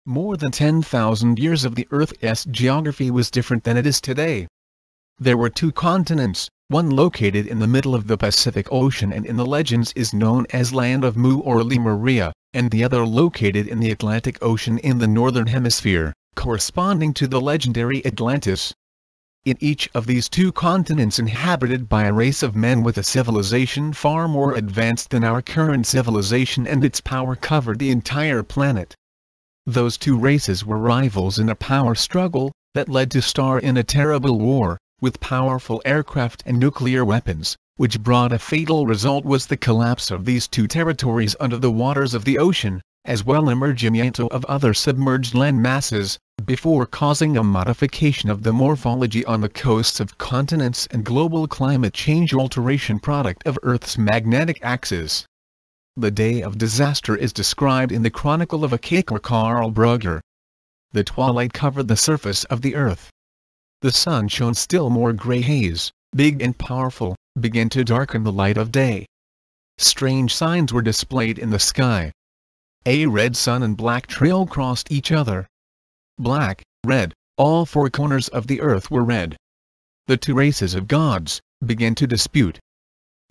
More than 10,000 years of the Earth's geography was different than it is today. There were two continents, one located in the middle of the Pacific Ocean and in the legends is known as Land of Mu or Lemuria, and the other located in the Atlantic Ocean in the northern hemisphere, corresponding to the legendary Atlantis. In each of these two continents inhabited by a race of men with a civilization far more advanced than our current civilization, and its power covered the entire planet. Those two races were rivals in a power struggle that led to start in a terrible war, with powerful aircraft and nuclear weapons, which brought a fatal result was the collapse of these two territories under the waters of the ocean, as well emergence of other submerged land masses, before causing a modification of the morphology on the coasts of continents and global climate change alteration product of Earth's magnetic axis. The day of disaster is described in the Chronicle of a Quaker Carl Brugger. The twilight covered the surface of the earth. The sun shone still more gray haze, big and powerful, began to darken the light of day. Strange signs were displayed in the sky. A red sun and black trail crossed each other. Black, red, all four corners of the earth were red. The two races of gods began to dispute.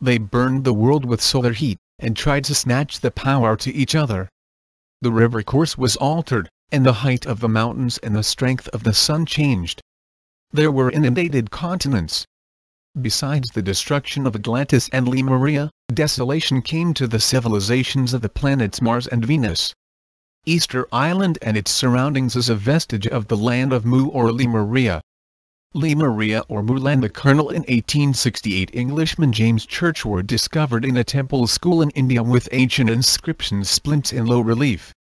They burned the world with solar heat, and tried to snatch the power to each other. The river course was altered, and the height of the mountains and the strength of the sun changed. There were inundated continents. Besides the destruction of Atlantis and Lemuria, desolation came to the civilizations of the planets Mars and Venus. Easter Island and its surroundings is a vestige of the Land of Mu or Lemuria. Lemuria or Mulan, the kernel in 1868 Englishman James Churchward discovered in a temple school in India with ancient inscriptions splints in low relief.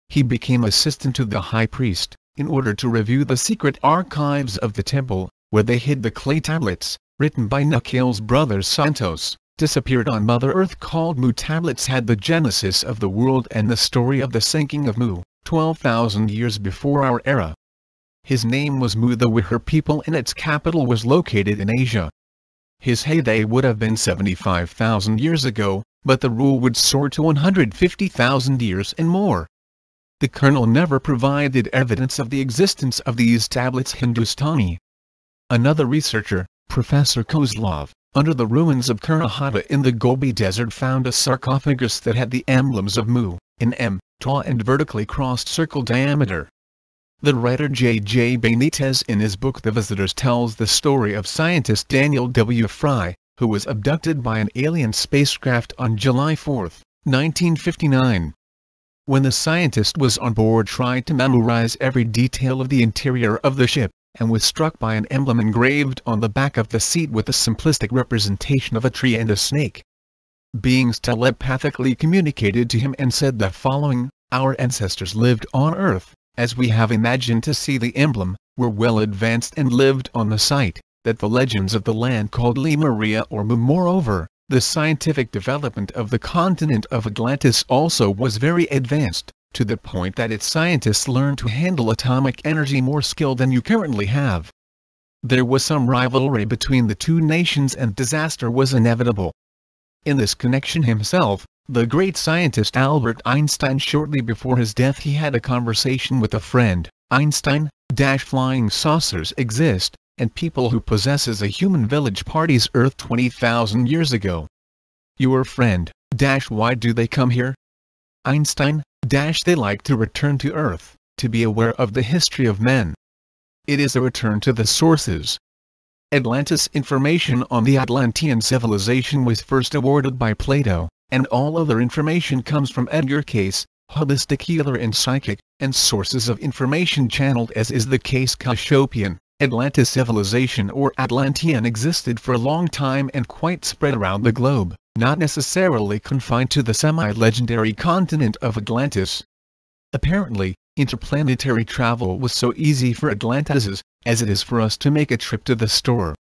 He became assistant to the high priest, in order to review the secret archives of the temple, where they hid the clay tablets, written by Nikhil's brother Santos, disappeared on Mother Earth called Mu. Tablets had the genesis of the world and the story of the sinking of Mu, 12,000 years before our era. His name was Mu. The Wihir people and its capital was located in Asia. His heyday would have been 75,000 years ago, but the rule would soar to 150,000 years and more. The kernel never provided evidence of the existence of these tablets Hindustani. Another researcher, Professor Kozlov, under the ruins of Kurahata in the Gobi Desert found a sarcophagus that had the emblems of Mu, an M, tall and vertically crossed circle diameter. The writer J. Benitez in his book The Visitors tells the story of scientist Daniel W. Fry, who was abducted by an alien spacecraft on July 4, 1959. When the scientist was on board, tried to memorize every detail of the interior of the ship, and was struck by an emblem engraved on the back of the seat with a simplistic representation of a tree and a snake. Beings telepathically communicated to him and said the following: "Our ancestors lived on Earth, as we have imagined to see the emblem, were well advanced and lived on the site, that the legends of the land called Lemuria or Mu. Moreover, the scientific development of the continent of Atlantis also was very advanced, to the point that its scientists learned to handle atomic energy more skill than you currently have. There was some rivalry between the two nations and disaster was inevitable." In this connection himself, the great scientist Albert Einstein, shortly before his death, he had a conversation with a friend. Einstein, flying saucers exist, and people who possesses a human village parties Earth 20,000 years ago. Your friend, why do they come here? Einstein, they like to return to Earth, to be aware of the history of men. It is a return to the sources. Atlantis. Information on the Atlantean civilization was first awarded by Plato, and all other information comes from Edgar Cayce, holistic healer and psychic, and sources of information channeled, as is the case Cassiopean. Atlantis civilization or Atlantean existed for a long time and quite spread around the globe, not necessarily confined to the semi-legendary continent of Atlantis. Apparently, interplanetary travel was so easy for Atlantis, as it is for us to make a trip to the store.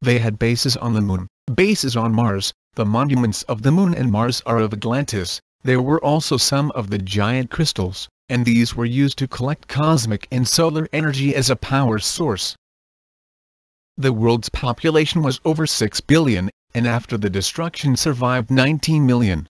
They had bases on the Moon, bases on Mars. The monuments of the Moon and Mars are of Atlantis. There were also some of the giant crystals, and these were used to collect cosmic and solar energy as a power source. The world's population was over 6 billion, and after the destruction survived 19 million.